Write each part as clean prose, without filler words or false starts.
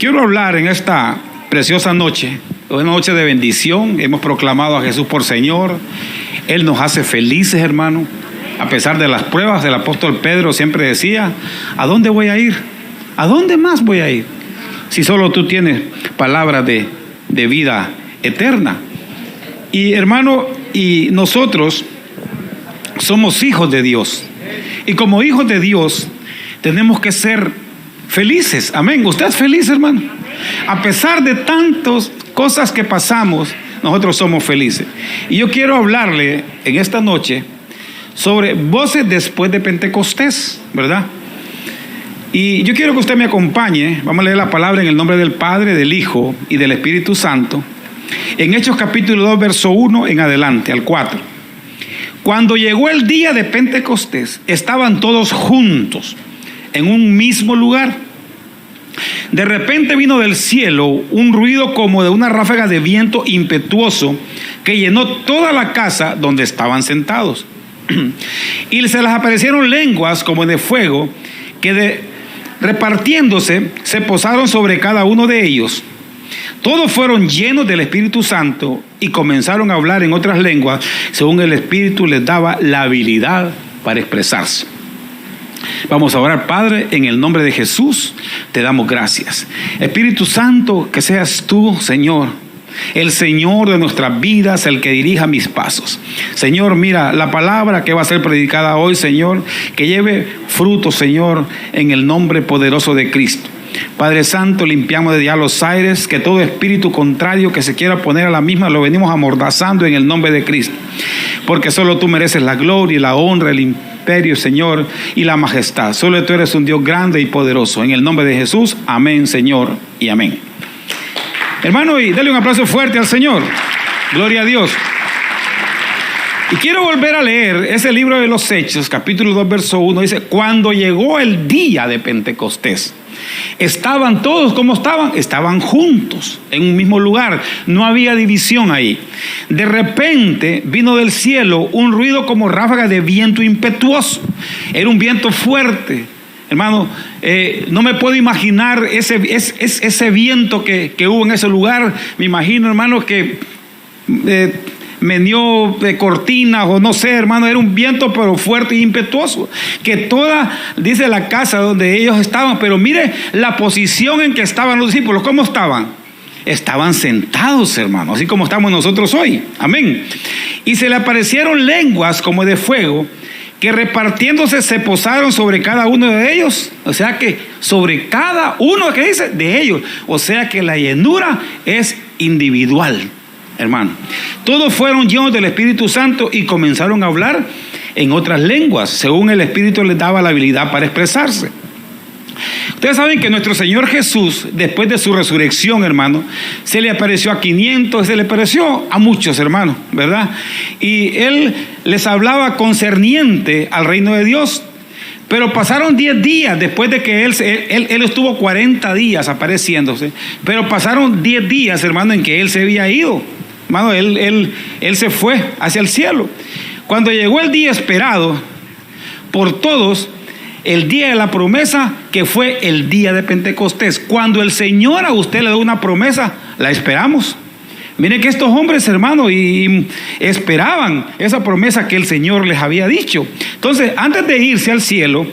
Quiero hablar en esta preciosa noche, una noche de bendición. Hemos proclamado a Jesús por Señor. Él nos hace felices, hermano. A pesar de las pruebas, el apóstol Pedro siempre decía: ¿a dónde voy a ir? ¿A dónde más voy a ir? Si solo tú tienes palabras de vida eterna. Y hermano, y nosotros somos hijos de Dios. Y como hijos de Dios, tenemos que ser felices. Amén. ¿Usted es feliz, hermano? A pesar de tantas cosas que pasamos, nosotros somos felices. Y yo quiero hablarle en esta noche sobre voces después de Pentecostés, ¿verdad? Y yo quiero que usted me acompañe. Vamos a leer la palabra en el nombre del Padre, del Hijo y del Espíritu Santo. En Hechos capítulo 2, verso 1 en adelante, al 4. Cuando llegó el día de Pentecostés, estaban todos juntos en un mismo lugar. De repente vino del cielo un ruido como de una ráfaga de viento impetuoso que llenó toda la casa donde estaban sentados. Y se les aparecieron lenguas como de fuego que repartiéndose se posaron sobre cada uno de ellos. Todos fueron llenos del Espíritu Santo y comenzaron a hablar en otras lenguas según el Espíritu les daba la habilidad para expresarse. Vamos a orar. Padre, en el nombre de Jesús te damos gracias. Espíritu Santo, que seas tú, Señor, el Señor de nuestras vidas, el que dirija mis pasos. Señor, mira la palabra que va a ser predicada hoy, Señor, que lleve fruto, Señor, en el nombre poderoso de Cristo. Padre Santo, limpiamos de ya los aires, que todo espíritu contrario que se quiera poner a la misma lo venimos amordazando en el nombre de Cristo, porque solo tú mereces la gloria y la honra, el imperio, Señor, y la majestad. Solo tú eres un Dios grande y poderoso. En el nombre de Jesús, amén, Señor, y amén. Hermano, y dale un aplauso fuerte al Señor. Gloria a Dios. Y quiero volver a leer ese libro de los Hechos, capítulo 2, verso 1. Dice: cuando llegó el día de Pentecostés, estaban todos, ¿cómo estaban? Estaban juntos en un mismo lugar. No había división ahí. De repente vino del cielo un ruido como ráfaga de viento impetuoso. Era un viento fuerte. Hermano, no me puedo imaginar ese viento que hubo en ese lugar. Me imagino, hermano, que meneó de cortinas o no sé, hermano. Era un viento pero fuerte e impetuoso, que toda, dice, la casa donde ellos estaban. Pero mire la posición en que estaban los discípulos. ¿Cómo estaban? Estaban sentados, hermano, así como estamos nosotros hoy. Amén. Y se le aparecieron lenguas como de fuego, que repartiéndose se posaron sobre cada uno de ellos. O sea que sobre cada uno, que dice, de ellos. O sea que la llenura es individual, hermano. Todos fueron llenos del Espíritu Santo y comenzaron a hablar en otras lenguas, según el Espíritu les daba la habilidad para expresarse. Ustedes saben que nuestro Señor Jesús, después de su resurrección, hermano, se le apareció a 500, se le apareció a muchos, hermanos, ¿verdad? Y Él les hablaba concerniente al reino de Dios. Pero pasaron 10 días después de que Él estuvo 40 días apareciéndose. Pero pasaron 10 días, hermano, en que Él se había ido. Hermano, él se fue hacia el cielo. Cuando llegó el día esperado por todos, el día de la promesa, que fue el día de Pentecostés. Cuando el Señor a usted le da una promesa, la esperamos. Miren que estos hombres, hermanos, y esperaban esa promesa que el Señor les había dicho. Entonces, antes de irse al cielo,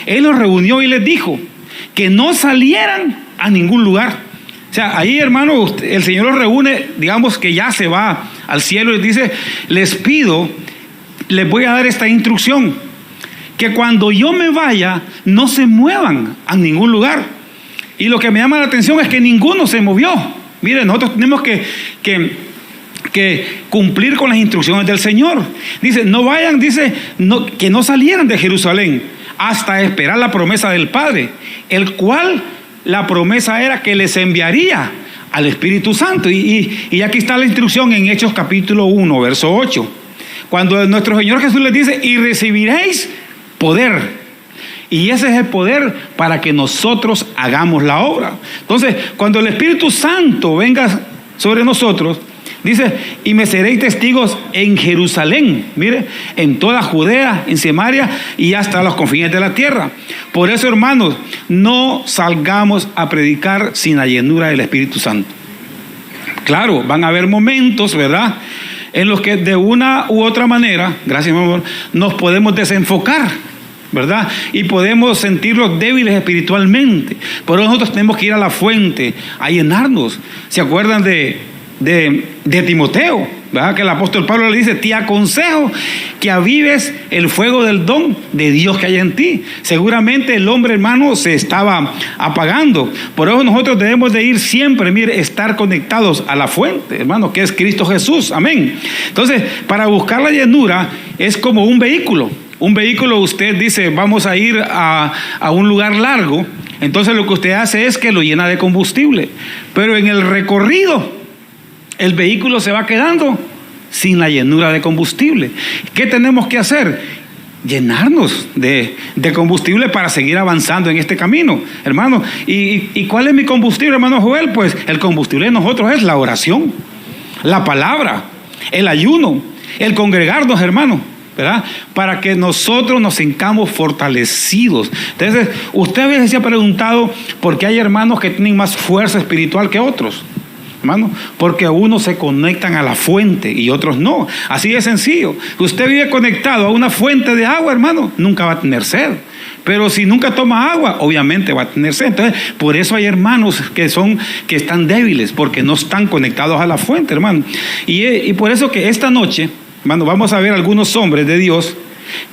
Él los reunió y les dijo que no salieran a ningún lugar. O sea, ahí, hermano, el Señor los reúne, digamos que ya se va al cielo y dice: les pido, les voy a dar esta instrucción, que cuando yo me vaya, no se muevan a ningún lugar. Y lo que me llama la atención es que ninguno se movió. Miren, nosotros tenemos que cumplir con las instrucciones del Señor. Dice, no vayan, dice, que no salieran de Jerusalén hasta esperar la promesa del Padre, el cual la promesa era que les enviaría al Espíritu Santo. Y aquí está la instrucción en Hechos capítulo 1, verso 8. Cuando nuestro Señor Jesús les dice: y recibiréis poder. Y ese es el poder para que nosotros hagamos la obra. Entonces, cuando el Espíritu Santo venga sobre nosotros, Dice, y me seréis testigos en Jerusalén, mire, en toda Judea, en Samaria y hasta los confines de la tierra. Por eso, hermanos, no salgamos a predicar sin la llenura del Espíritu Santo. Claro, van a haber momentos, ¿verdad?, en los que de una u otra manera, gracias mi amor, nos podemos desenfocar, ¿verdad? Y podemos sentirlos débiles espiritualmente. Por eso nosotros tenemos que ir a la fuente, a llenarnos. ¿Se acuerdan de Timoteo, ¿verdad? Que el apóstol Pablo le dice, te aconsejo que avives el fuego del don de Dios que hay en ti. Seguramente el hombre, hermano, se estaba apagando. Por eso nosotros debemos de ir siempre, mire, estar conectados a la fuente, hermano, que es Cristo Jesús. Amén. Entonces, para buscar la llenura es como un vehículo. Un vehículo, usted dice, vamos a ir a un lugar largo. Entonces lo que usted hace es que lo llena de combustible. Pero en el recorrido, el vehículo se va quedando sin la llenura de combustible. ¿Qué tenemos que hacer? Llenarnos de combustible para seguir avanzando en este camino, hermano. ¿Y cuál es mi combustible, hermano Joel? Pues el combustible de nosotros es la oración, la palabra, el ayuno, el congregarnos, hermano, ¿verdad? Para que nosotros nos sintamos fortalecidos. Entonces, usted a veces se ha preguntado por qué hay hermanos que tienen más fuerza espiritual que otros. Hermano, porque unos se conectan a la fuente y otros no. Así de sencillo. Usted vive conectado a una fuente de agua, hermano, nunca va a tener sed. Pero si nunca toma agua, obviamente va a tener sed. Entonces, por eso hay hermanos que están débiles, porque no están conectados a la fuente, hermano. Y por eso que esta noche, hermano, vamos a ver algunos hombres de Dios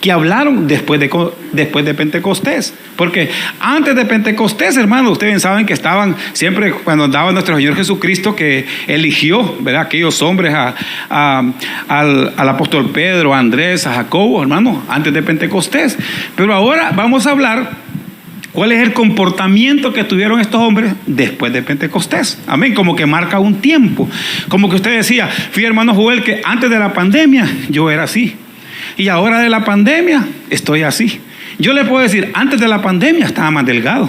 que hablaron después de Pentecostés. Porque antes de Pentecostés, hermano, ustedes saben que estaban siempre, cuando andaba nuestro Señor Jesucristo, que eligió, ¿verdad?, aquellos hombres al apóstol Pedro, a Andrés, a Jacobo, hermano, antes de Pentecostés. Pero ahora vamos a hablar cuál es el comportamiento que tuvieron estos hombres después de Pentecostés. Amén, como que marca un tiempo. Como que usted decía, fíjate, hermano Joel, que antes de la pandemia yo era así. Y ahora de la pandemia estoy así. Yo le puedo decir, antes de la pandemia estaba más delgado.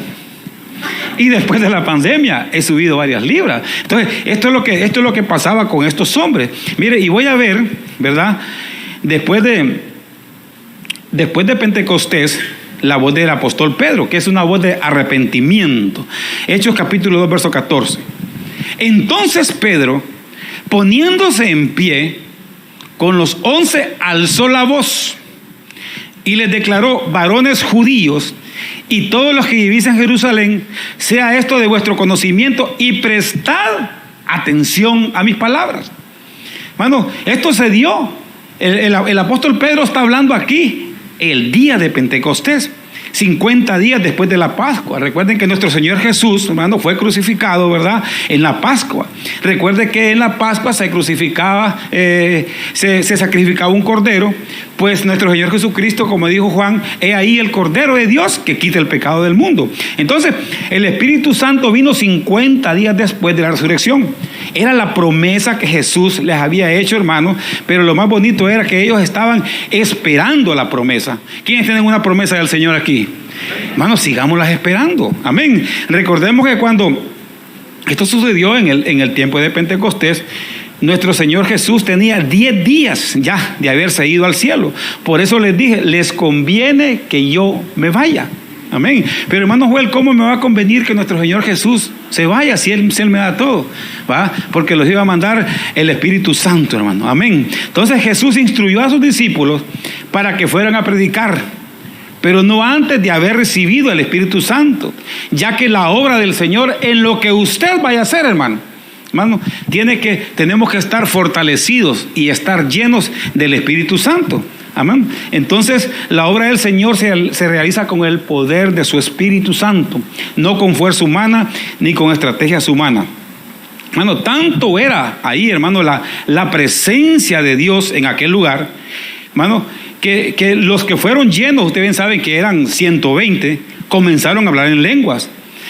Y después de la pandemia he subido varias libras. Entonces, esto es lo que pasaba con estos hombres. Mire, y voy a ver, ¿verdad? Después de Pentecostés, la voz del apóstol Pedro, que es una voz de arrepentimiento. Hechos capítulo 2, verso 14. Entonces Pedro, poniéndose en pie, con los 11 alzó la voz y les declaró: varones judíos y todos los que vivís en Jerusalén, sea esto de vuestro conocimiento y prestad atención a mis palabras. Hermano, esto se dio. El apóstol Pedro está hablando aquí el día de Pentecostés, 50 días después de la Pascua. Recuerden que nuestro Señor Jesús, hermano, fue crucificado, ¿verdad?, en la Pascua. Recuerden que en la Pascua se crucificaba, se sacrificaba un cordero. Pues nuestro Señor Jesucristo, como dijo Juan, he ahí el Cordero de Dios que quita el pecado del mundo. Entonces, el Espíritu Santo vino 50 días después de la resurrección. Era la promesa que Jesús les había hecho, hermano, pero lo más bonito era que ellos estaban esperando la promesa. ¿Quiénes tienen una promesa del Señor aquí? Hermanos, sigámoslas esperando. Amén. Recordemos que cuando esto sucedió en el tiempo de Pentecostés, nuestro Señor Jesús tenía 10 días ya de haberse ido al cielo. Por eso les dije, les conviene que yo me vaya. Amén. Pero hermano Joel, ¿cómo me va a convenir que nuestro Señor Jesús se vaya si Él me da todo? ¿Va? Porque los iba a mandar el Espíritu Santo, hermano. Amén. Entonces Jesús instruyó a sus discípulos para que fueran a predicar, pero no antes de haber recibido el Espíritu Santo, ya que la obra del Señor, en lo que usted vaya a hacer, hermano, tenemos que estar fortalecidos y estar llenos del Espíritu Santo. Amén. Entonces, la obra del Señor se realiza con el poder de su Espíritu Santo, no con fuerza humana ni con estrategias humanas. Hermano, tanto era ahí, hermano, la presencia de Dios en aquel lugar, hermano, que los que fueron llenos, ustedes bien saben que eran 120, comenzaron a hablar en lenguas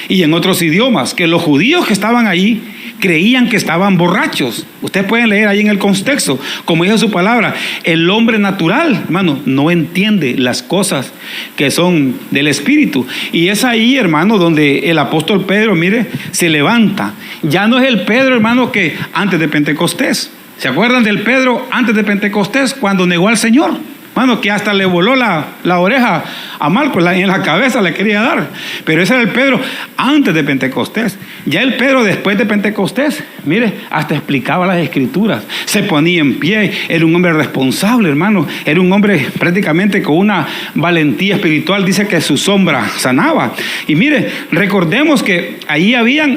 y en otros idiomas, que los judíos que estaban allí creían que estaban borrachos. Ustedes pueden leer ahí en el contexto, como dice su palabra, el hombre natural, hermano, no entiende las cosas que son del Espíritu. Y es ahí, hermano, donde el apóstol Pedro, mire, se levanta. Ya no es el Pedro, hermano, que antes de Pentecostés. ¿Se acuerdan del Pedro antes de Pentecostés cuando negó al Señor? Mano, que hasta le voló la oreja a Marcos, en la cabeza le quería dar. Pero ese era el Pedro antes de Pentecostés. Ya el Pedro después de Pentecostés, mire, hasta explicaba las Escrituras. Se ponía en pie, era un hombre responsable, hermano. Era un hombre prácticamente con una valentía espiritual. Dice que su sombra sanaba. Y mire, recordemos que ahí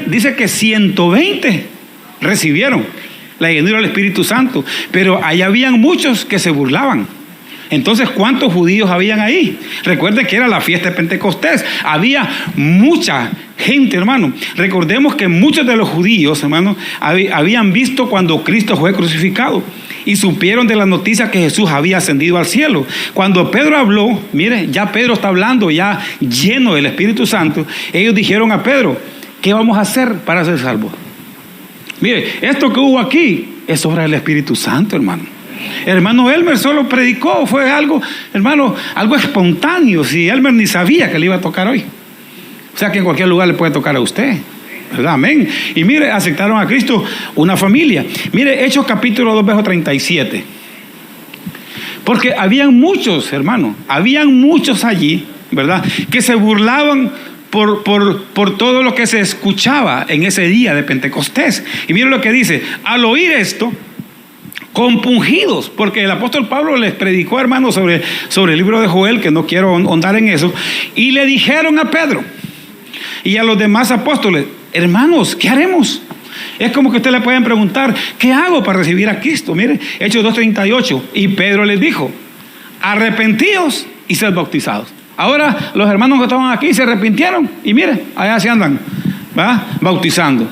dice que 120 recibieron la llenura del Espíritu Santo. Pero ahí habían muchos que se burlaban. Entonces, ¿cuántos judíos habían ahí? Recuerden que era la fiesta de Pentecostés. Había mucha gente, hermano. Recordemos que muchos de los judíos, hermano, habían visto cuando Cristo fue crucificado y supieron de la noticia que Jesús había ascendido al cielo. Cuando Pedro habló, mire, ya Pedro está hablando, ya lleno del Espíritu Santo. Ellos dijeron a Pedro, ¿qué vamos a hacer para ser salvos? Mire, esto que hubo aquí es obra del Espíritu Santo, hermano. Hermano Elmer solo predicó, fue algo, hermano, algo espontáneo. Si Elmer ni sabía que le iba a tocar hoy. O sea que en cualquier lugar le puede tocar a usted, ¿verdad? Amén. Y mire, aceptaron a Cristo una familia. Mire, Hechos capítulo 2, verso 37. Porque habían muchos, hermano, habían muchos allí, ¿verdad? Que se burlaban por todo lo que se escuchaba en ese día de Pentecostés. Y mire lo que dice, al oír esto, compungidos, porque el apóstol Pablo les predicó, hermanos, sobre el libro de Joel, que no quiero ahondar en eso, y le dijeron a Pedro y a los demás apóstoles, hermanos, ¿qué haremos? Es como que ustedes le pueden preguntar, ¿qué hago para recibir a Cristo? Mire, Hechos 2:38, y Pedro les dijo, arrepentíos y sed bautizados. Ahora los hermanos que estaban aquí se arrepintieron y mire, allá se andan, ¿va? Bautizando.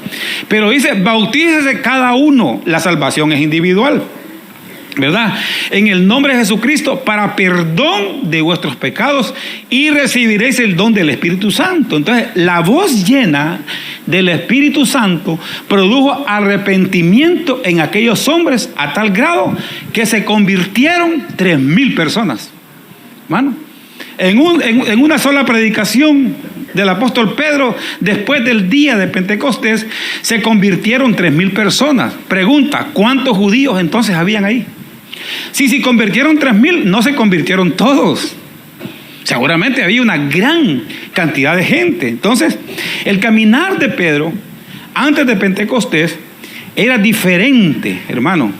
Pero dice, bautícese cada uno, la salvación es individual, ¿verdad? En el nombre de Jesucristo para perdón de vuestros pecados y recibiréis el don del Espíritu Santo. Entonces, la voz llena del Espíritu Santo produjo arrepentimiento en aquellos hombres a tal grado que se convirtieron 3,000 personas. Hermano, en una sola predicación del apóstol Pedro, después del día de Pentecostés, se convirtieron 3,000 personas. Pregunta, ¿cuántos judíos entonces habían ahí? Si se convirtieron 3,000, no se convirtieron todos. Seguramente había una gran cantidad de gente. Entonces, el caminar de Pedro antes de Pentecostés era diferente, hermano,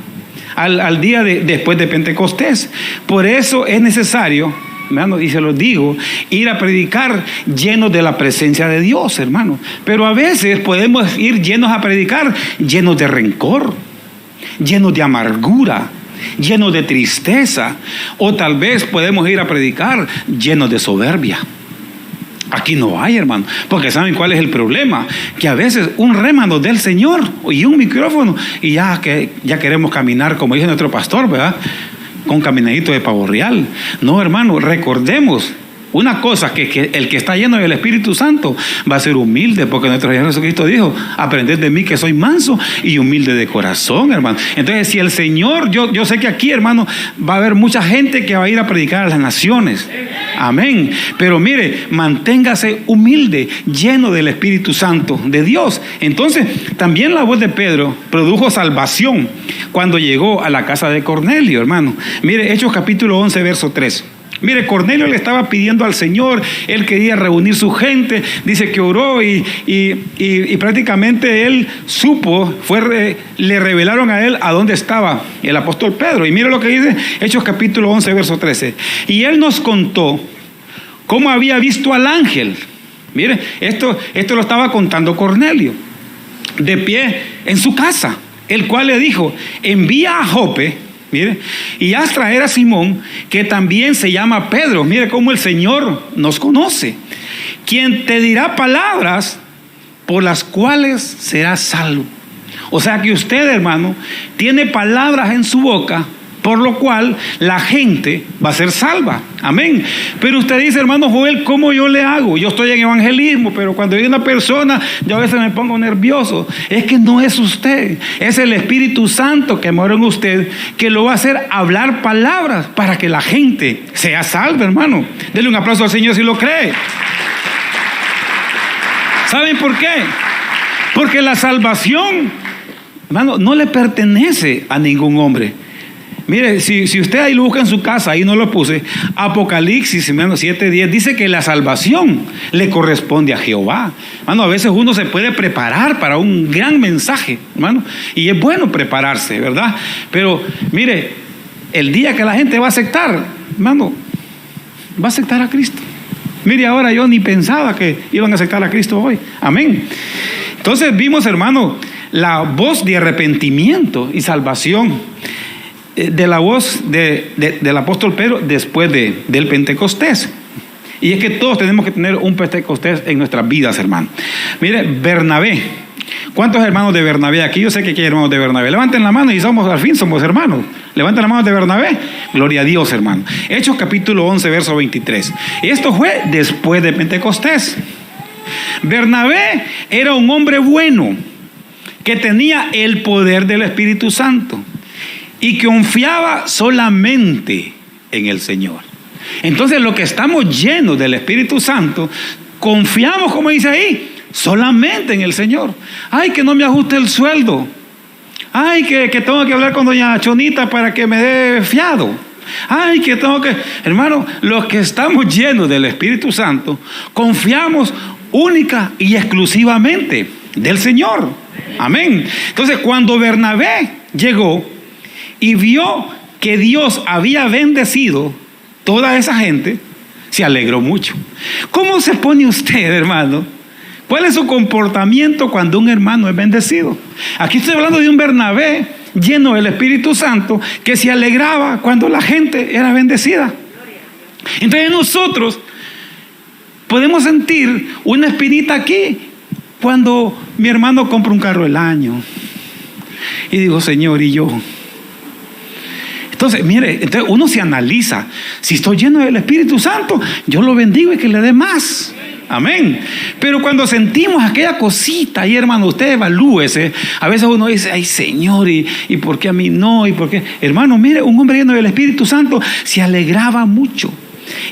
al día después de Pentecostés. Por eso es necesario, hermano, y se los digo, ir a predicar llenos de la presencia de Dios, hermano. Pero a veces podemos ir llenos a predicar, llenos de rencor, llenos de amargura, llenos de tristeza, o tal vez podemos ir a predicar llenos de soberbia. Aquí no hay, hermano, porque ¿saben cuál es el problema? Que a veces un rémano del Señor y un micrófono y ya queremos caminar, como dice nuestro pastor, ¿verdad? Con caminadito de pavo real. No, hermano, recordemos una cosa, que el que está lleno del Espíritu Santo va a ser humilde, porque nuestro Señor Jesucristo dijo, aprended de mí que soy manso y humilde de corazón, hermano. Entonces, si el Señor, yo sé que aquí, hermano, va a haber mucha gente que va a ir a predicar a las naciones. Amén. Pero mire, manténgase humilde, lleno del Espíritu Santo de Dios. Entonces, también la voz de Pedro produjo salvación cuando llegó a la casa de Cornelio, hermano. Mire, Hechos capítulo 11, verso 3. Mire, Cornelio le estaba pidiendo al Señor, él quería reunir su gente, dice que oró y prácticamente él supo, le revelaron a él a dónde estaba el apóstol Pedro. Y mire lo que dice Hechos capítulo 11, verso 13. Y él nos contó cómo había visto al ángel. Mire, esto lo estaba contando Cornelio, de pie en su casa, el cual le dijo, envía a Jope, mire, y haz traer a Simón, que también se llama Pedro. Mire cómo el Señor nos conoce, quien te dirá palabras por las cuales serás salvo. O sea que usted, hermano, tiene palabras en su boca, por lo cual la gente va a ser salva. Amén. Pero usted dice, hermano Joel, ¿cómo yo le hago? Yo estoy en evangelismo, pero cuando hay una persona, yo a veces me pongo nervioso. Es que no es usted, es el Espíritu Santo que mora en usted, que lo va a hacer hablar palabras para que la gente sea salva, hermano. Denle un aplauso al Señor si lo cree. ¿Saben por qué? Porque la salvación hermano, no le pertenece a ningún hombre. Mire, si usted ahí lo busca en su casa, ahí no lo puse, Apocalipsis 7:10 dice que la salvación le corresponde a Jehová. Hermano, a veces uno se puede preparar para un gran mensaje, hermano, y es bueno prepararse, ¿verdad? Pero mire, el día que la gente va a aceptar, hermano, va a aceptar a Cristo. Mire, ahora yo ni pensaba que iban a aceptar a Cristo hoy. Amén. Entonces vimos, hermano, la voz de arrepentimiento y salvación de la voz del apóstol Pedro después del Pentecostés. Y es que todos tenemos que tener un Pentecostés en nuestras vidas, hermano. Mire, Bernabé. ¿Cuántos hermanos de Bernabé aquí? Yo sé que aquí hay hermanos de Bernabé. Levanten la mano y al fin somos hermanos. Levanten la mano de Bernabé. Gloria a Dios, hermano. Hechos capítulo 11, verso 23. Esto fue después de Pentecostés. Bernabé era un hombre bueno que tenía el poder del Espíritu Santo y que confiaba solamente en el Señor. Entonces, los que estamos llenos del Espíritu Santo, confiamos, como dice ahí, solamente en el Señor. Ay, que no me ajuste el sueldo. Ay, que tengo que hablar con doña Chonita para que me dé fiado. Ay, que tengo que... Hermano, los que estamos llenos del Espíritu Santo, confiamos única y exclusivamente del Señor. Amén. Entonces, cuando Bernabé llegó y vio que Dios había bendecido toda esa gente, se alegró mucho. ¿Cómo se pone usted, hermano? ¿Cuál es su comportamiento cuando un hermano es bendecido? Aquí estoy hablando de un Bernabé lleno del Espíritu Santo que se alegraba cuando la gente era bendecida. Entonces nosotros podemos sentir una espinita aquí cuando mi hermano compra un carro del año y digo, Señor, ¿y yo? Entonces, mire, uno se analiza. Si estoy lleno del Espíritu Santo, yo lo bendigo y que le dé más. Amén. Pero cuando sentimos aquella cosita, ahí, hermano, usted evalúese. A veces uno dice, ay, Señor, ¿y por qué a mí no? ¿Y por qué? Hermano, mire, un hombre lleno del Espíritu Santo se alegraba mucho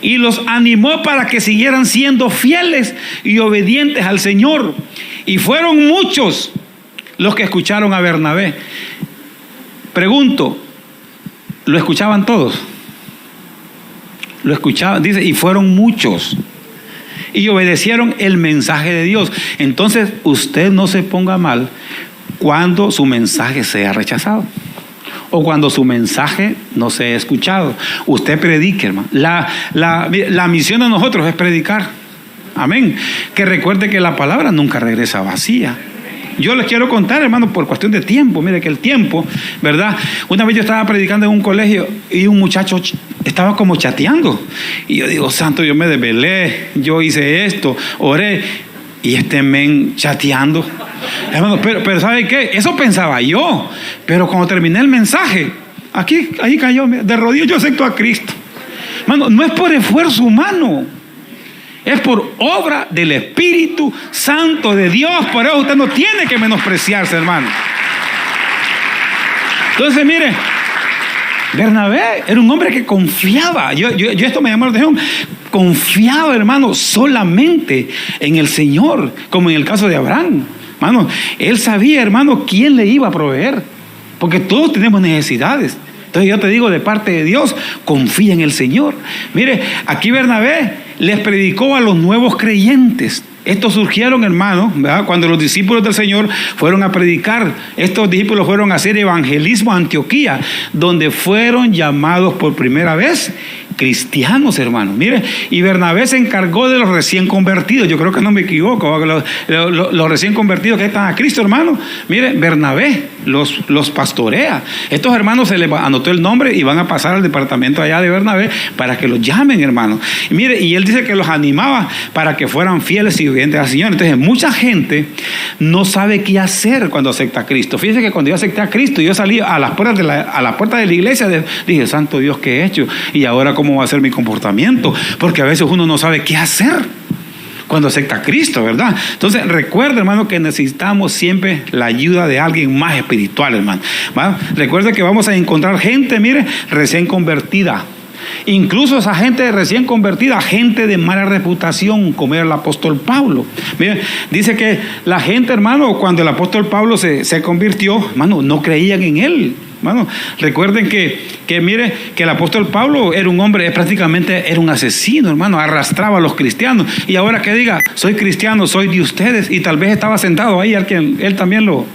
y los animó para que siguieran siendo fieles y obedientes al Señor. Y fueron muchos los que escucharon a Bernabé. Pregunto, ¿lo escuchaban todos? Lo escuchaban, dice, y fueron muchos. Y obedecieron el mensaje de Dios. Entonces, usted no se ponga mal cuando su mensaje sea rechazado o cuando su mensaje no sea escuchado. Usted predique, hermano. La misión de nosotros es predicar. Amén. Que recuerde que la palabra nunca regresa vacía. Yo les quiero contar, hermano, por cuestión de tiempo. Mire que el tiempo, ¿verdad? Una vez yo estaba predicando en un colegio y un muchacho estaba como chateando. Y yo digo, santo, yo me desvelé, yo hice esto, oré. Y este men chateando. Hermano, pero ¿sabe qué? Eso pensaba yo. Pero cuando terminé el mensaje, ahí cayó, de rodillas yo acepto a Cristo. Hermano, no es por esfuerzo humano. Es por obra del Espíritu Santo de Dios. Por eso usted no tiene que menospreciarse, hermano. Entonces, mire, Bernabé era un hombre que confiaba. Yo esto me llamó la atención. Confiaba, hermano, solamente en el Señor, como en el caso de Abraham. Hermano, él sabía, hermano, quién le iba a proveer, porque todos tenemos necesidades. Entonces yo te digo, de parte de Dios, confía en el Señor. Mire, aquí Bernabé les predicó a los nuevos creyentes. Estos surgieron, hermano, ¿verdad? Cuando los discípulos del Señor fueron a predicar. Estos discípulos fueron a hacer evangelismo a Antioquía, donde fueron llamados por primera vez cristianos, hermano. Mire, y Bernabé se encargó de los recién convertidos. Yo creo que no me equivoco. Los recién convertidos que están a Cristo, hermano. Mire, Bernabé los pastorea. Estos hermanos se les anotó el nombre y van a pasar al departamento allá de Bernabé para que los llamen, hermano. Y mire, y él dice que los animaba para que fueran fieles y obedientes al Señor. Entonces, mucha gente no sabe qué hacer cuando acepta a Cristo. Fíjense que cuando yo acepté a Cristo, yo salí a las puertas de la iglesia, dije, santo Dios, ¿qué he hecho? Y ahora, ¿cómo va a ser mi comportamiento? Porque a veces uno no sabe qué hacer cuando acepta a Cristo, ¿verdad? Entonces, recuerda, hermano, que necesitamos siempre la ayuda de alguien más espiritual, hermano. ¿Va? Recuerda que vamos a encontrar gente, mire, recién convertida. Incluso esa gente recién convertida, gente de mala reputación, como era el apóstol Pablo. Miren, dice que la gente, hermano, cuando el apóstol Pablo se convirtió, hermano, no creían en él. Bueno, recuerden que mire, que el apóstol Pablo era un hombre, prácticamente era un asesino, hermano, arrastraba a los cristianos. Y ahora que diga, soy cristiano, soy de ustedes, y tal vez estaba sentado ahí, él también lo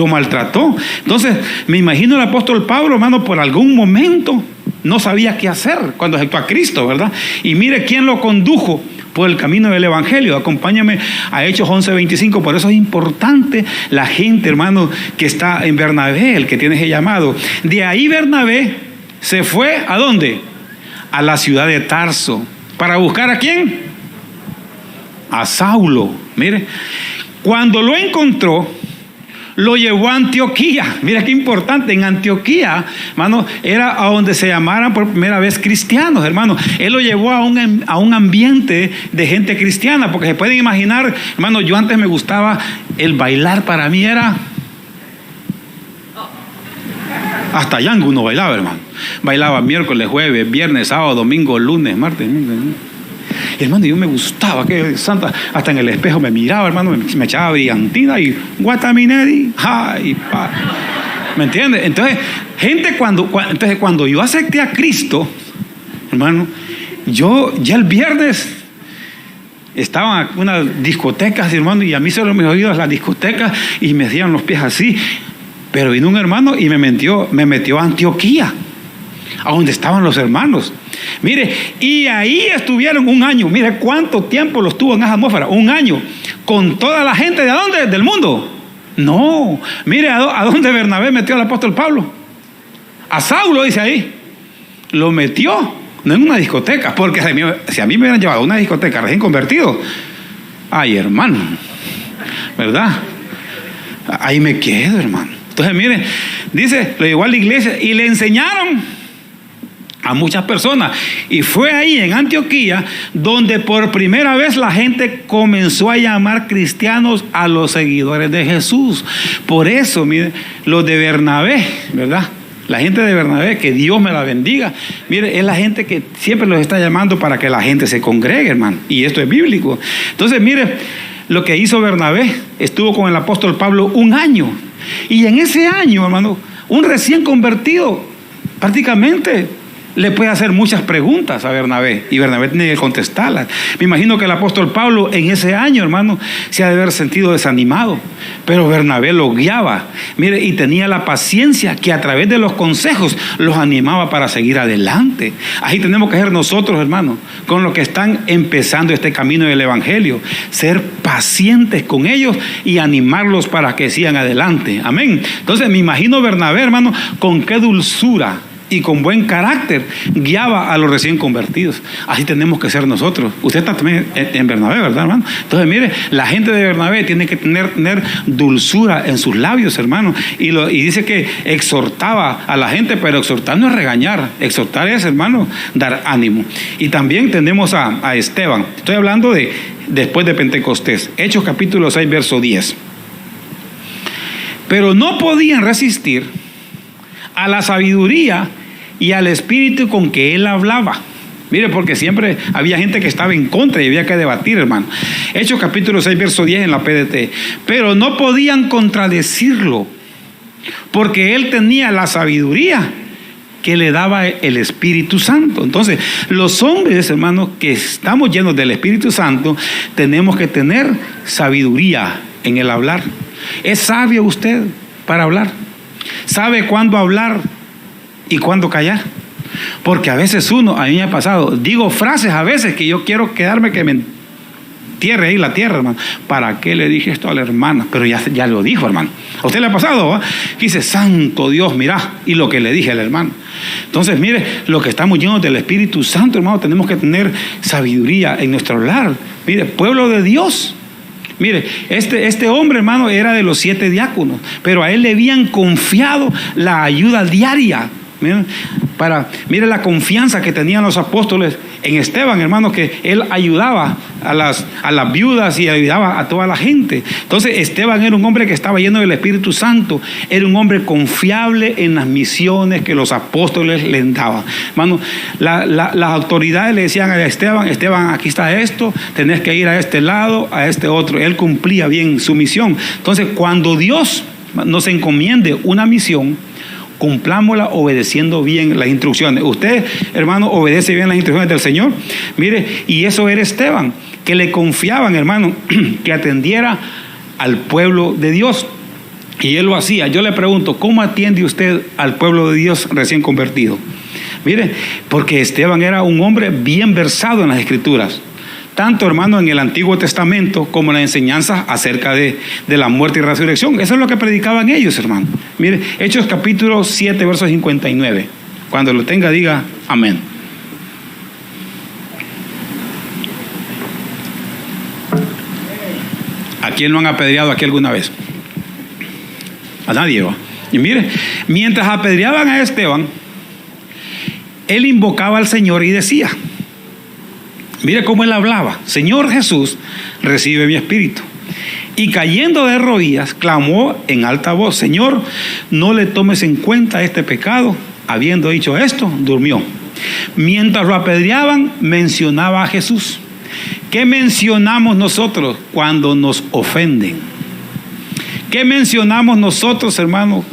maltrató. Entonces, me imagino el apóstol Pablo, hermano, por algún momento no sabía qué hacer cuando aceptó a Cristo, ¿verdad? Y mire quién lo condujo por el camino del evangelio. Acompáñame a Hechos 11:25. Por eso es importante la gente, hermano, que está en Bernabé, el que tiene ese llamado. De ahí Bernabé se fue, ¿a dónde? A la ciudad de Tarso. ¿Para buscar a quién? A Saulo. Mire, cuando lo encontró, lo llevó a Antioquía. Mira qué importante, en Antioquía, hermano, era a donde se llamaran por primera vez cristianos, hermano. Él lo llevó a un ambiente de gente cristiana, porque se pueden imaginar, hermano, yo antes me gustaba el bailar, para mí era hasta yango uno bailaba, hermano. Bailaba miércoles, jueves, viernes, sábado, domingo, lunes, martes. Hermano, yo me gustaba, que santa, hasta en el espejo me miraba, hermano, me echaba brillantina y guatamineri, ay, pa. ¿Me entiendes? Entonces, gente, cuando yo acepté a Cristo, hermano, yo ya el viernes estaba en unas discotecas, hermano, y a mí se me oían las discotecas y me hacían los pies así. Pero vino un hermano y me metió a Antioquía, a donde estaban los hermanos. Mire, y ahí estuvieron un año. Mire cuánto tiempo los tuvo en esa atmósfera. Un año. Con toda la gente, ¿de dónde? ¿Del mundo? No. Mire a dónde Bernabé metió al apóstol Pablo. A Saulo, dice ahí. Lo metió, no en una discoteca. Porque si a mí me hubieran llevado a una discoteca recién convertido, ay, hermano, ¿verdad? Ahí me quedo, hermano. Entonces, mire, dice, lo llevó a la iglesia y le enseñaron a muchas personas. Y fue ahí en Antioquía donde por primera vez la gente comenzó a llamar cristianos a los seguidores de Jesús. Por eso, mire, los de Bernabé, ¿verdad? La gente de Bernabé, que Dios me la bendiga. Mire, es la gente que siempre los está llamando para que la gente se congregue, hermano. Y esto es bíblico. Entonces, mire, lo que hizo Bernabé, estuvo con el apóstol Pablo un año. Y en ese año, hermano, un recién convertido prácticamente le puede hacer muchas preguntas a Bernabé, y Bernabé tiene que contestarlas. Me imagino que el apóstol Pablo en ese año, hermano, se ha de haber sentido desanimado, pero Bernabé lo guiaba, mire, y tenía la paciencia que a través de los consejos los animaba para seguir adelante. Así tenemos que ser nosotros, hermano, con los que están empezando este camino del evangelio, ser pacientes con ellos y animarlos para que sigan adelante. Amén. Entonces me imagino Bernabé, hermano, con qué dulzura y con buen carácter guiaba a los recién convertidos. Así tenemos que ser nosotros. Usted está también en Bernabé, ¿verdad, hermano? Entonces, mire, la gente de Bernabé tiene que tener dulzura en sus labios, hermano. Y dice que exhortaba a la gente, pero exhortar no es regañar. Exhortar es, hermano, dar ánimo. Y también tenemos a Esteban. Estoy hablando de después de Pentecostés. Hechos capítulo 6, verso 10. Pero no podían resistir a la sabiduría y al espíritu con que él hablaba. Mire, porque siempre había gente que estaba en contra y había que debatir, hermano. Hechos capítulo 6, verso 10 en la PDT. Pero no podían contradecirlo, porque él tenía la sabiduría que le daba el Espíritu Santo. Entonces, los hombres, hermanos, que estamos llenos del Espíritu Santo, tenemos que tener sabiduría en el hablar. ¿Es sabio usted para hablar? ¿Sabe cuándo hablar y cuándo callar? Porque a veces a mí me ha pasado, digo frases a veces que yo quiero quedarme que me entierre ahí la tierra, hermano. ¿Para qué le dije esto a la hermana? Pero ya lo dijo, hermano. ¿A usted le ha pasado? Dice, santo Dios, mirá, y lo que le dije al hermano. Entonces, mire, los que estamos llenos del Espíritu Santo, hermano, tenemos que tener sabiduría en nuestro hablar. Mire, pueblo de Dios. Mire, este hombre, hermano, era de los 7 diáconos, pero a él le habían confiado la ayuda diaria. Mire la confianza que tenían los apóstoles en Esteban, hermano, que él ayudaba a las viudas y ayudaba a toda la gente. Entonces Esteban era un hombre que estaba lleno del Espíritu Santo, era un hombre confiable en las misiones que los apóstoles le daban. Hermano, las autoridades le decían a Esteban, aquí está esto, tenés que ir a este lado, a este otro. Él cumplía bien su misión. Entonces, cuando Dios nos encomiende una misión, cumplámosla obedeciendo bien las instrucciones. Usted, hermano, obedece bien las instrucciones del Señor. Mire, y eso era Esteban, que le confiaban, hermano, que atendiera al pueblo de Dios. Y él lo hacía. Yo le pregunto, ¿cómo atiende usted al pueblo de Dios recién convertido? Mire, porque Esteban era un hombre bien versado en las Escrituras. Tanto, hermano, en el Antiguo Testamento como en las enseñanzas acerca de la muerte y resurrección. Eso es lo que predicaban ellos, hermano. Mire, Hechos capítulo 7, verso 59. Cuando lo tenga, diga amén. ¿A quién lo han apedreado aquí alguna vez? A nadie, ¿va? Y mire, mientras apedreaban a Esteban, él invocaba al Señor y decía, mire cómo él hablaba, Señor Jesús, recibe mi espíritu. Y cayendo de rodillas, clamó en alta voz, Señor, no le tomes en cuenta este pecado. Habiendo dicho esto, durmió. Mientras lo apedreaban, mencionaba a Jesús. ¿Qué mencionamos nosotros cuando nos ofenden? ¿Qué mencionamos nosotros, hermano,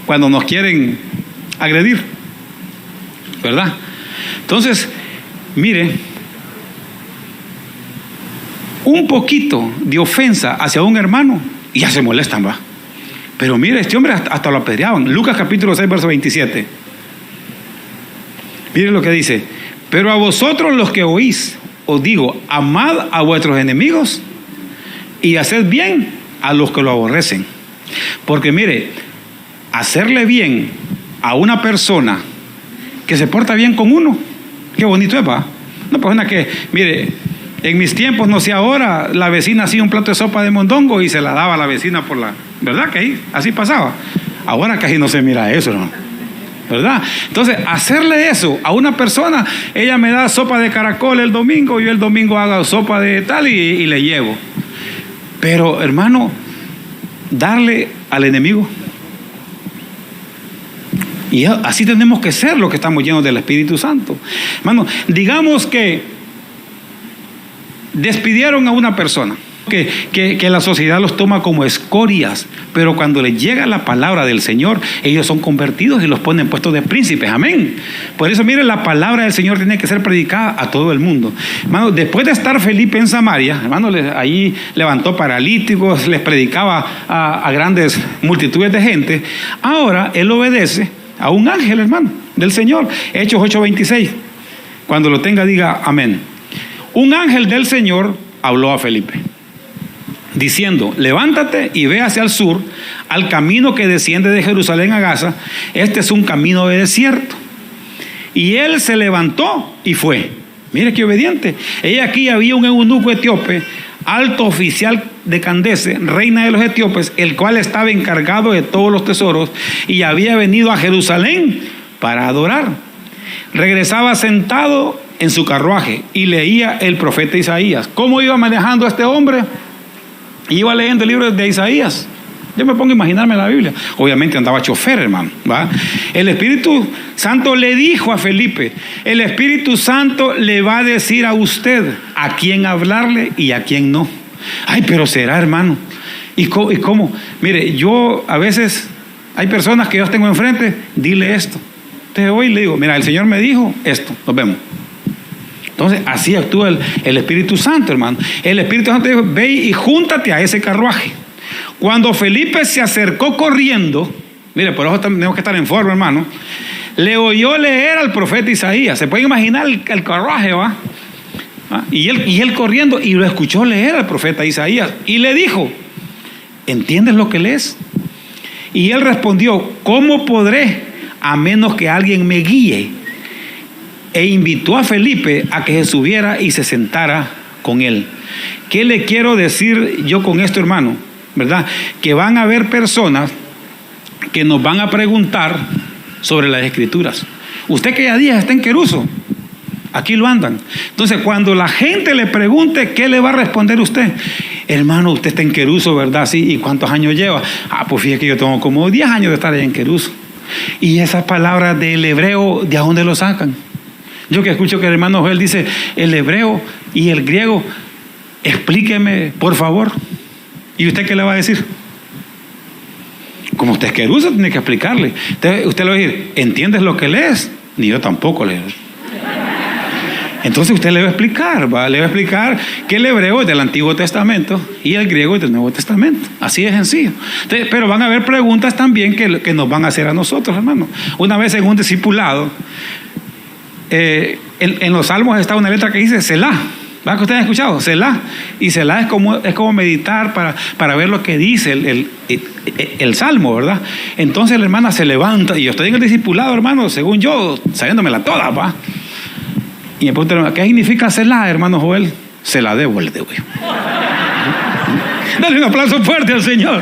cuando nos quieren agredir? ¿Verdad? Entonces, mire, un poquito de ofensa hacia un hermano y ya se molestan, va. Pero mire, este hombre hasta lo apedreaban. Lucas capítulo 6, verso 27. Mire lo que dice. Pero a vosotros los que oís, os digo, amad a vuestros enemigos y haced bien a los que lo aborrecen. Porque mire, hacerle bien a una persona que se porta bien con uno, qué bonito es, va. Una persona que, mire, en mis tiempos, no sé ahora, la vecina hacía un plato de sopa de mondongo y se la daba a la vecina por la... ¿Verdad que ahí así pasaba? Ahora casi no se mira eso, ¿no? ¿Verdad? Entonces, hacerle eso a una persona, ella me da sopa de caracol el domingo, yo el domingo hago sopa de tal y le llevo. Pero, hermano, darle al enemigo. Y así tenemos que ser los que estamos llenos del Espíritu Santo. Hermano, digamos que despidieron a una persona, que la sociedad los toma como escorias, pero cuando les llega la palabra del Señor, ellos son convertidos y los ponen puestos de príncipes. Amén. Por eso, mire, la palabra del Señor tiene que ser predicada a todo el mundo. Hermano, después de estar Felipe en Samaria, hermano, ahí levantó paralíticos, les predicaba a grandes multitudes de gente. Ahora él obedece a un ángel, hermano, del Señor. Hechos 8:26. Cuando lo tenga, diga amén. Un ángel del Señor habló a Felipe, diciendo, levántate y ve hacia el sur, al camino que desciende de Jerusalén a Gaza. Este es un camino de desierto. Y él se levantó y fue. Mire qué obediente. Aquí había un eunuco etíope, alto oficial de Candace, reina de los etíopes, el cual estaba encargado de todos los tesoros y había venido a Jerusalén para adorar. Regresaba sentado en su carruaje y leía el profeta Isaías. ¿Cómo iba manejando este hombre? Iba leyendo el libro de Isaías. Yo me pongo a imaginarme la Biblia. Obviamente andaba chofer, hermano, ¿va? El Espíritu Santo le dijo a Felipe, el Espíritu Santo le va a decir a usted a quién hablarle y a quién no. Ay, pero será, hermano. ¿Y cómo? Mire, yo a veces, hay personas que yo tengo enfrente, dile esto. Entonces hoy le digo, mira, el Señor me dijo esto, nos vemos. Entonces, así actúa el Espíritu Santo, hermano. El Espíritu Santo dijo, ve y júntate a ese carruaje. Cuando Felipe se acercó corriendo, mire, por eso tenemos que estar en forma, hermano, le oyó leer al profeta Isaías. Se puede imaginar el carruaje, ¿va? Y él corriendo, y lo escuchó leer al profeta Isaías. Y le dijo, ¿entiendes lo que lees? Y él respondió, ¿cómo podré a menos que alguien me guíe? E invitó a Felipe a que se subiera y se sentara con él. ¿Qué le quiero decir yo con esto, hermano? ¿Verdad? Que van a haber personas que nos van a preguntar sobre las Escrituras. Usted que ya días está en Queruso, aquí lo andan. Entonces, cuando la gente le pregunte, ¿qué le va a responder usted? Hermano, usted está en Queruso, ¿verdad? Sí. ¿Y cuántos años lleva? Pues fíjate que yo tengo como 10 años de estar allá en Queruso. Y esas palabras del hebreo, ¿de dónde lo sacan? Yo que escucho que el hermano Joel dice, el hebreo y el griego, explíqueme, por favor. ¿Y usted qué le va a decir? Como usted es Queruso, tiene que explicarle. Usted le va a decir, ¿entiendes lo que lees? Ni yo tampoco leo. Entonces usted le va a explicar, ¿va? Le va a explicar que el hebreo es del Antiguo Testamento y el griego es del Nuevo Testamento. Así de sencillo. Entonces, pero van a haber preguntas también que nos van a hacer a nosotros, hermano. Una vez en un discipulado, en los Salmos está una letra que dice Selah. ¿Verdad que ustedes han escuchado? Selah. Y Selah es como meditar para ver lo que dice el Salmo, ¿verdad? Entonces la hermana se levanta, y yo estoy en el discipulado, hermano, según yo, sabiéndomela toda, ¿va? Y me preguntan, ¿qué significa Selah, hermano Joel? Se la debo el de hoy. Dale un aplauso fuerte al Señor.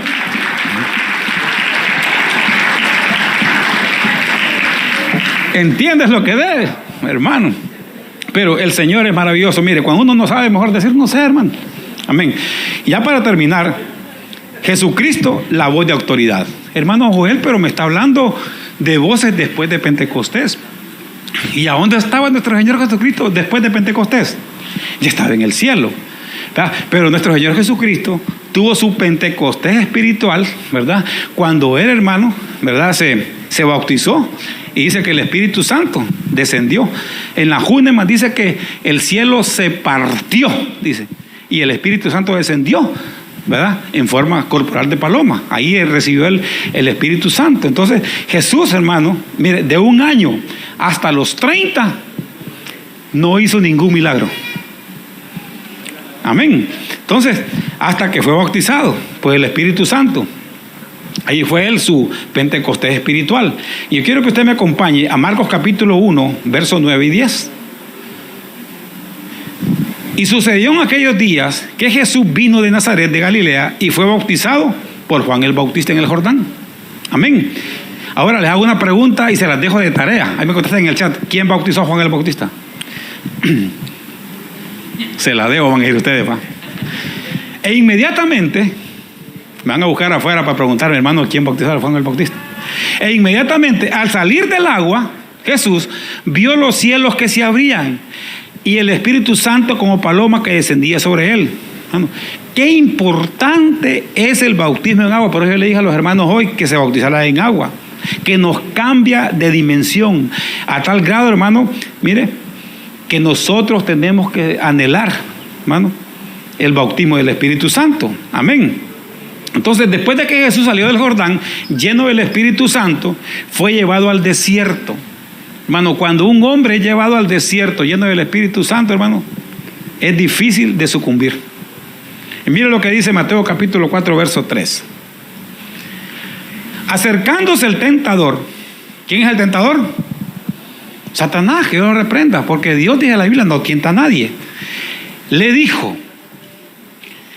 ¿Entiendes lo que debe, hermano? Pero el Señor es maravilloso. Mire, cuando uno no sabe, mejor decir no sé, hermano. Amén. Ya para terminar, Jesucristo, la voz de autoridad. Hermano Joel, pero me está hablando de voces después de Pentecostés. ¿Y a dónde estaba nuestro Señor Jesucristo después de Pentecostés? Ya estaba en el cielo, ¿verdad? Pero nuestro Señor Jesucristo tuvo su Pentecostés espiritual, ¿verdad? Cuando él, hermano, ¿verdad? Se bautizó, y dice que el Espíritu Santo descendió. En la Júnemas dice que el cielo se partió, dice, y el Espíritu Santo descendió, ¿verdad? En forma corporal de paloma. Ahí él recibió el Espíritu Santo. Entonces Jesús, hermano, mire, de 1 año hasta los 30 no hizo ningún milagro. Amén. Entonces, hasta que fue bautizado por el Espíritu Santo, ahí fue él su Pentecostés espiritual. Y yo quiero que usted me acompañe a Marcos capítulo 1, versos 9 y 10. Y sucedió en aquellos días que Jesús vino de Nazaret de Galilea y fue bautizado por Juan el Bautista en el Jordán. Amén. Ahora les hago una pregunta y se las dejo de tarea. Ahí me contestan en el chat. ¿Quién bautizó a Juan el Bautista? Se la dejo, van a ir ustedes, ¿va? E inmediatamente me van a buscar afuera para preguntarme, hermano, ¿quién bautizó a Juan el Bautista? E inmediatamente, al salir del agua, Jesús vio los cielos que se abrían y el Espíritu Santo como paloma que descendía sobre él. Qué importante es el bautismo en agua. Por eso yo le dije a los hermanos hoy que se bautizaran en agua, que nos cambia de dimensión a tal grado, hermano, mire, que nosotros tenemos que anhelar, hermano, el bautismo del Espíritu Santo. Amén. Entonces, después de que Jesús salió del Jordán lleno del Espíritu Santo, fue llevado al desierto. Hermano, cuando un hombre es llevado al desierto lleno del Espíritu Santo, hermano, es difícil de sucumbir. Y mire lo que dice Mateo capítulo 4, verso 3. Acercándose el tentador. ¿Quién es el tentador? Satanás, que Dios lo reprenda, porque Dios, dice en la Biblia, no tienta a nadie. Le dijo,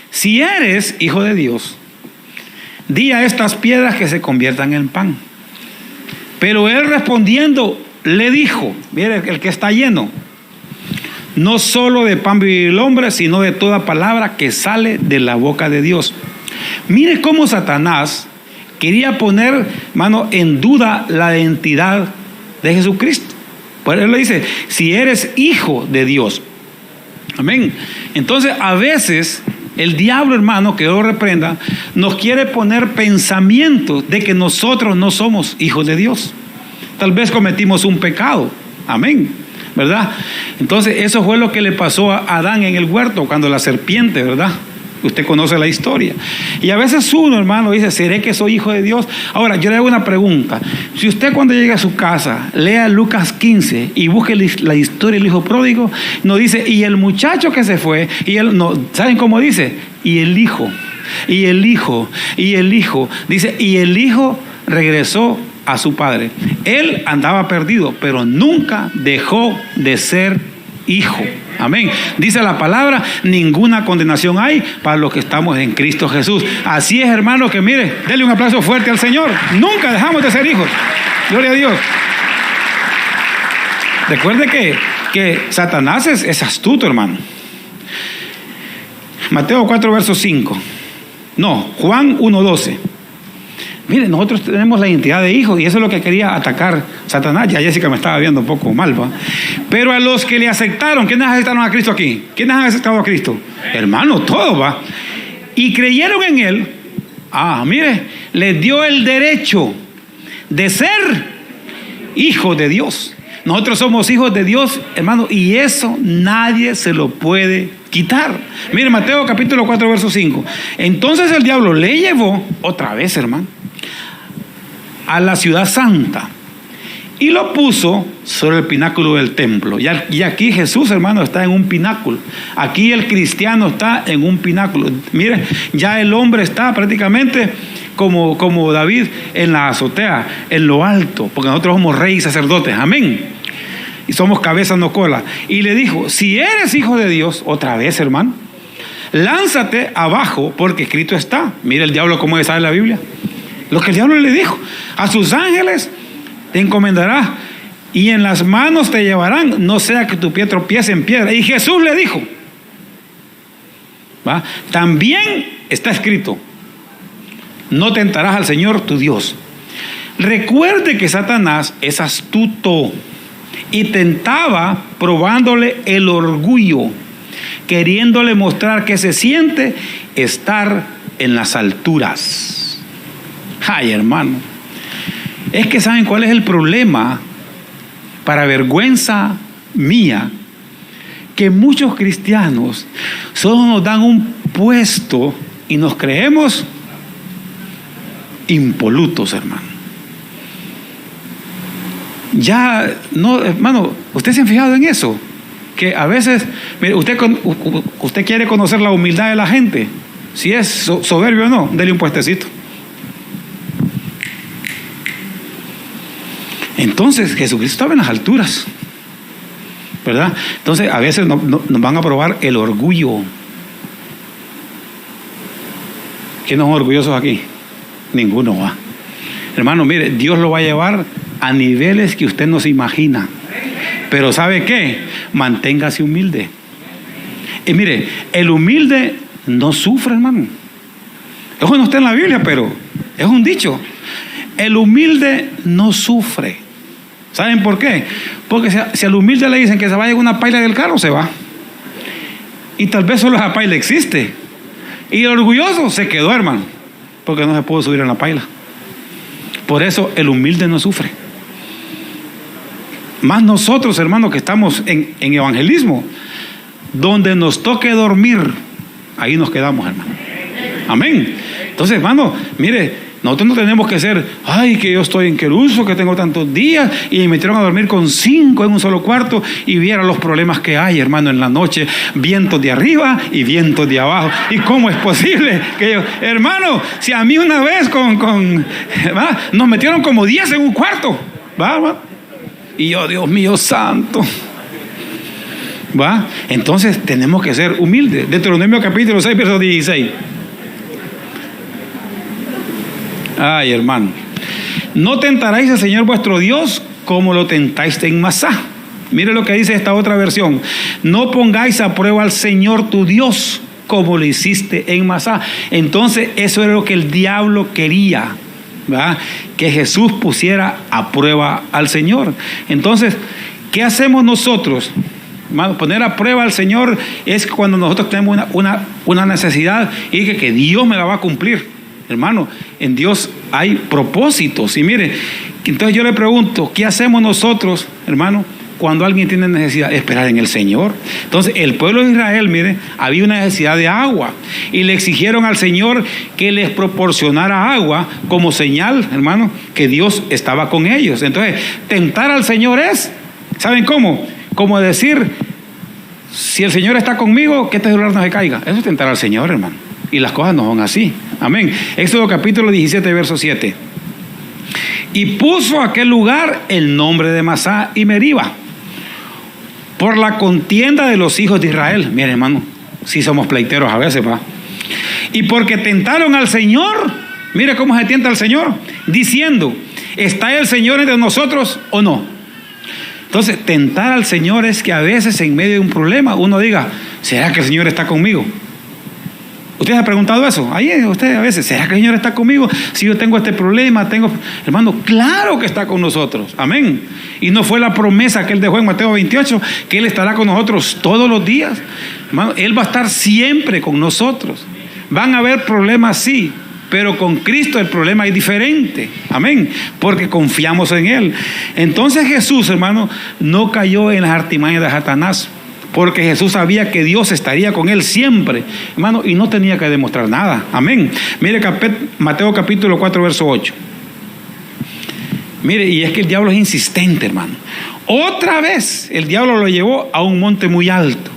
si eres hijo de Dios, di a estas piedras que se conviertan en pan. Pero él respondiendo, le dijo, mire el que está lleno, no solo de pan vive el hombre, sino de toda palabra que sale de la boca de Dios. Mire cómo Satanás quería poner, mano, en duda la identidad de Jesucristo. Por eso le dice, si eres hijo de Dios. Amén. Entonces, a veces el diablo, hermano, que Dios lo reprenda, nos quiere poner pensamientos de que nosotros no somos hijos de Dios. Tal vez cometimos un pecado. Amén. ¿Verdad? Entonces, eso fue lo que le pasó a Adán en el huerto cuando la serpiente, ¿verdad? Usted conoce la historia. Y a veces uno, hermano, dice, ¿seré que soy hijo de Dios? Ahora, yo le hago una pregunta. Si usted cuando llegue a su casa, lea Lucas 15 y busque la historia del hijo pródigo, nos dice, y el muchacho que se fue, y él, no, ¿saben cómo dice? Y el hijo, y el hijo, y el hijo. Dice, y el hijo regresó a su padre. Él andaba perdido, pero nunca dejó de ser hijo. Amén. Dice la palabra, ninguna condenación hay para los que estamos en Cristo Jesús. Así es, hermano, que mire, denle un aplauso fuerte al Señor. Nunca dejamos de ser hijos. Gloria a Dios. Recuerde que Satanás es astuto, hermano. Mateo 4, verso 5. No, Juan 1:12. Mire, nosotros tenemos la identidad de hijos y eso es lo que quería atacar Satanás. Ya Jessica me estaba viendo un poco mal, ¿va? Pero a los que le aceptaron, ¿quiénes aceptaron a Cristo aquí? ¿Quiénes han aceptado a Cristo? Hermano, todos, ¿va? Y creyeron en Él. Mire, les dio el derecho de ser hijos de Dios. Nosotros somos hijos de Dios, hermano, y eso nadie se lo puede quitar. Mire, Mateo capítulo 4, verso 5. Entonces el diablo le llevó, otra vez, hermano, a la ciudad santa y lo puso sobre el pináculo del templo. Y aquí Jesús, hermano, está en un pináculo. Aquí el cristiano está en un pináculo. Mire, ya el hombre está prácticamente como David en la azotea, en lo alto, porque nosotros somos reyes y sacerdotes. Amén. Y somos cabeza, no cola. Y le dijo, si eres hijo de Dios, otra vez, hermano, lánzate abajo, porque escrito está. Mire el diablo cómo sabe la Biblia. Lo que el diablo le dijo, a sus ángeles te encomendará y en las manos te llevarán, no sea que tu pie tropiece en piedra. Y Jesús le dijo, ¿va? También está escrito, no tentarás al Señor tu Dios. Recuerde que Satanás es astuto y tentaba probándole el orgullo, queriéndole mostrar que se siente estar en las alturas. Ay, hermano, es que ¿saben cuál es el problema? Para vergüenza mía, que muchos cristianos solo nos dan un puesto y nos creemos impolutos, hermano. Ya, no, hermano, ¿ustedes se han fijado en eso? Que a veces, mire, usted quiere conocer la humildad de la gente. Si es soberbio o no, dele un puestecito. Entonces, Jesucristo estaba en las alturas, ¿verdad? Entonces, a veces nos van a probar el orgullo. ¿Quiénes son orgullosos aquí? Ninguno va. Hermano, mire, Dios lo va a llevar a niveles que usted no se imagina. Pero ¿sabe qué? Manténgase humilde. Y mire, el humilde no sufre, hermano. Eso no está en la Biblia, pero es un dicho. El humilde no sufre. ¿Saben por qué? Porque si al humilde le dicen que se vaya en una paila del carro, se va. Y tal vez solo esa paila existe. Y el orgulloso se quedó, hermano, porque no se pudo subir en la paila. Por eso el humilde no sufre. Más nosotros, hermanos, que estamos en evangelismo, donde nos toque dormir, ahí nos quedamos, hermano. Amén. Entonces, hermano, mire, nosotros no tenemos que ser, ay, que yo estoy en Queruso, que tengo tantos días, y me metieron a dormir con 5 en un solo cuarto, y viera los problemas que hay, hermano, en la noche, vientos de arriba y vientos de abajo. ¿Y cómo es posible que yo, hermano, si a mí una vez ¿va? Nos metieron como 10 en un cuarto, ¿va? Y yo, Dios mío santo, ¿va? Entonces tenemos que ser humildes. Deuteronomio capítulo 6, verso 16. Ay, hermano, no tentaréis al Señor vuestro Dios como lo tentáis en Masá. Mire lo que dice esta otra versión. No pongáis a prueba al Señor tu Dios como lo hiciste en Masá. Entonces eso era lo que el diablo quería, ¿verdad? Que Jesús pusiera a prueba al Señor. Entonces, ¿qué hacemos nosotros? Poner a prueba al Señor es cuando nosotros tenemos una necesidad y que Dios me la va a cumplir. Hermano, en Dios hay propósitos. Y mire, entonces yo le pregunto, ¿qué hacemos nosotros, hermano, cuando alguien tiene necesidad? Esperar en el Señor. Entonces el pueblo de Israel, mire, había una necesidad de agua y le exigieron al Señor que les proporcionara agua como señal, hermano, que Dios estaba con ellos. Entonces tentar al Señor es, ¿saben cómo? Como decir, si el Señor está conmigo, que este celular no se caiga. Eso es tentar al Señor, hermano. Y las cosas no son así. Amén. Éxodo capítulo 17, verso 7. Y puso a aquel lugar el nombre de Masá y Meriba, por la contienda de los hijos de Israel. Mire, hermano, sí somos pleiteros a veces, ¿va? Y porque tentaron al Señor. Mire cómo se tienta al Señor, diciendo, ¿está el Señor entre nosotros o no? Entonces, tentar al Señor es que a veces en medio de un problema uno diga, ¿será que el Señor está conmigo? ¿Usted ha preguntado eso? Ahí usted a veces, ¿será que el Señor está conmigo? Si yo tengo este problema, hermano, claro que está con nosotros, amén. Y no fue la promesa que Él dejó en Mateo 28, que Él estará con nosotros todos los días. Hermano, Él va a estar siempre con nosotros. Van a haber problemas, sí, pero con Cristo el problema es diferente, amén, porque confiamos en Él. Entonces Jesús, hermano, no cayó en las artimañas de Satanás, porque Jesús sabía que Dios estaría con él siempre, hermano, y no tenía que demostrar nada, amén. Mire Mateo capítulo 4, verso 8. Mire, y es que el diablo es insistente, hermano. Otra vez el diablo lo llevó a un monte muy alto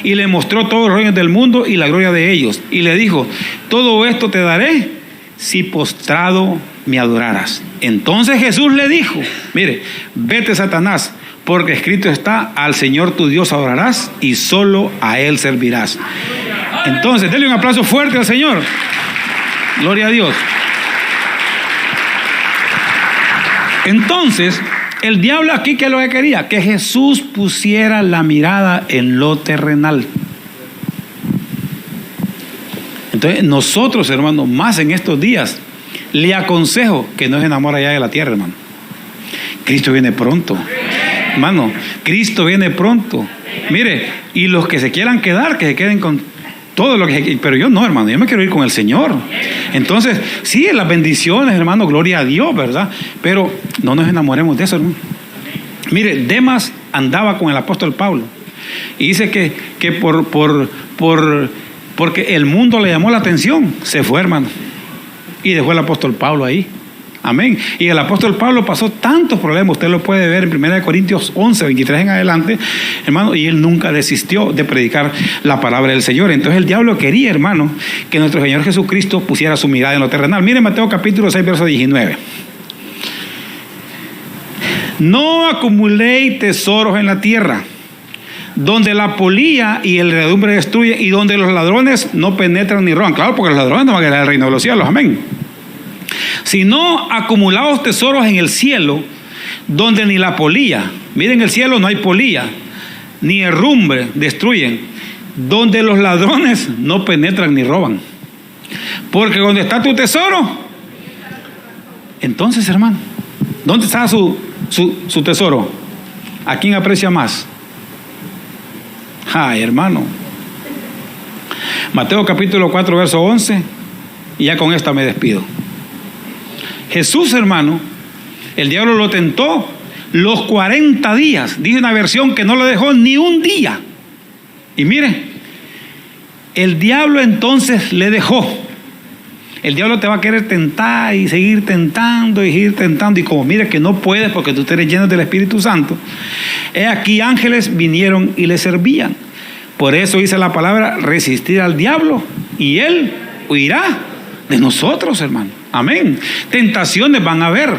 y le mostró todos los reinos del mundo y la gloria de ellos, y le dijo, todo esto te daré si postrado me adoraras. Entonces Jesús le dijo, mire, vete, Satanás, porque escrito está, al Señor tu Dios adorarás y solo a Él servirás. Entonces, denle un aplauso fuerte al Señor. Gloria a Dios. Entonces, el diablo aquí, ¿qué es lo que quería? Que Jesús pusiera la mirada en lo terrenal. Entonces, nosotros, hermano, más en estos días, le aconsejo que no se enamore ya de la tierra, hermano. Cristo viene pronto. Hermano, Cristo viene pronto. Mire, y los que se quieran quedar, que se queden con todo lo que... Pero yo no, hermano, yo me quiero ir con el Señor. Entonces, sí, las bendiciones, hermano, gloria a Dios, ¿verdad? Pero no nos enamoremos de eso, hermano. Mire, Demas andaba con el apóstol Pablo. Y dice que porque el mundo le llamó la atención, se fue, hermano. Y dejó el apóstol Pablo ahí. Amén. Y el apóstol Pablo pasó tantos problemas, usted lo puede ver en 1 Corintios 11, 23 en adelante, hermano, y él nunca desistió de predicar la palabra del Señor. Entonces el diablo quería, hermano, que nuestro Señor Jesucristo pusiera su mirada en lo terrenal. Mire Mateo capítulo 6, verso 19. No acumuléis tesoros en la tierra, donde la polilla y el herradumbre destruyen, y donde los ladrones no penetran ni roban. Claro, porque los ladrones no van a quedar en el reino de los cielos, amén. Sino acumulados tesoros en el cielo, donde ni la polilla, miren, el cielo no hay polilla, ni herrumbre destruyen, donde los ladrones no penetran ni roban. Porque donde está tu tesoro, entonces, hermano, ¿dónde está su tesoro? ¿A quién aprecia más? Ay, hermano. Mateo capítulo 4, verso 11, y ya con esta me despido. Jesús, hermano, el diablo lo tentó los 40 días. Dice una versión que no lo dejó ni un día. Y mire, el diablo entonces le dejó. El diablo te va a querer tentar y seguir tentando y seguir tentando. Y como mire que no puedes porque tú eres lleno del Espíritu Santo, he aquí ángeles vinieron y le servían. Por eso dice la palabra, resistir al diablo y él huirá de nosotros, hermano. Amén. Tentaciones van a haber,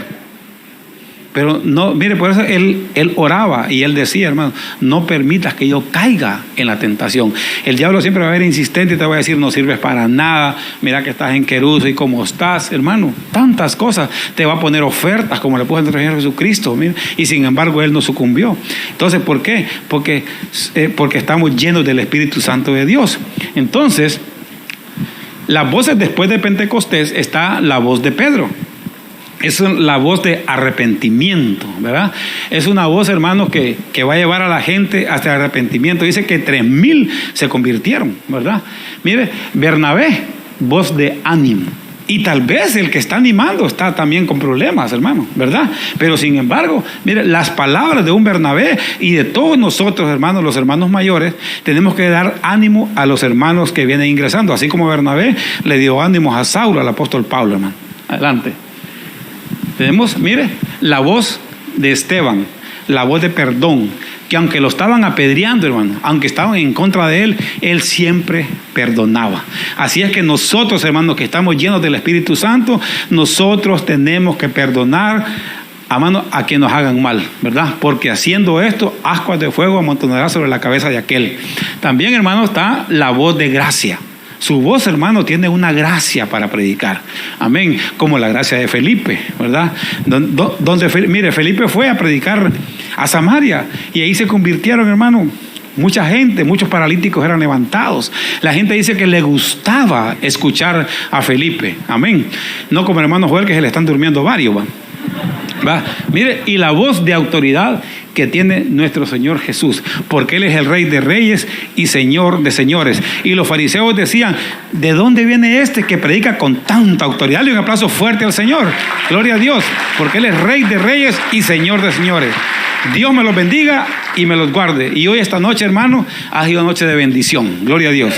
pero no, mire, por eso él oraba y él decía, hermano, no permitas que yo caiga en la tentación. El diablo siempre va a ver insistente y te va a decir, no sirves para nada, mira que estás en Querús y cómo estás, hermano, tantas cosas. Te va a poner ofertas como le puso a nuestro Señor Jesucristo, mira, y sin embargo él no sucumbió. Entonces, ¿por qué? Porque estamos llenos del Espíritu Santo de Dios. Entonces, las voces después de Pentecostés está la voz de Pedro. Es la voz de arrepentimiento, ¿verdad? Es una voz, hermano, que va a llevar a la gente hasta el arrepentimiento. Dice que 3,000 se convirtieron, ¿verdad? Mire, Bernabé, voz de ánimo. Y tal vez el que está animando está también con problemas, hermano, ¿verdad? Pero sin embargo, mire, las palabras de un Bernabé y de todos nosotros, hermanos, los hermanos mayores, tenemos que dar ánimo a los hermanos que vienen ingresando. Así como Bernabé le dio ánimos a Saulo, al apóstol Pablo, hermano. Adelante. Tenemos, mire, la voz de Esteban, la voz de perdón, que aunque lo estaban apedreando, hermano, aunque estaban en contra de él, él siempre perdonaba. Así es que nosotros, hermanos, que estamos llenos del Espíritu Santo, nosotros tenemos que perdonar amando a quien nos hagan mal, ¿verdad? Porque haciendo esto, ascuas de fuego amontonará sobre la cabeza de aquel. También, hermano, está la voz de gracia. Su voz, hermano, tiene una gracia para predicar. Amén. Como la gracia de Felipe, ¿verdad? Mire, Felipe fue a predicar a Samaria y ahí se convirtieron, hermano, mucha gente, muchos paralíticos eran levantados. La gente dice que le gustaba escuchar a Felipe. Amén. No como el hermano Joel, que se le están durmiendo varios, ¿va? Mire, y la voz de autoridad que tiene nuestro Señor Jesús, porque Él es el Rey de Reyes y Señor de Señores. Y los fariseos decían, ¿de dónde viene este que predica con tanta autoridad? Dale un aplauso fuerte al Señor. Gloria a Dios, porque Él es Rey de Reyes y Señor de Señores. Dios me los bendiga y me los guarde. Y hoy, esta noche, hermano, ha sido noche de bendición. Gloria a Dios.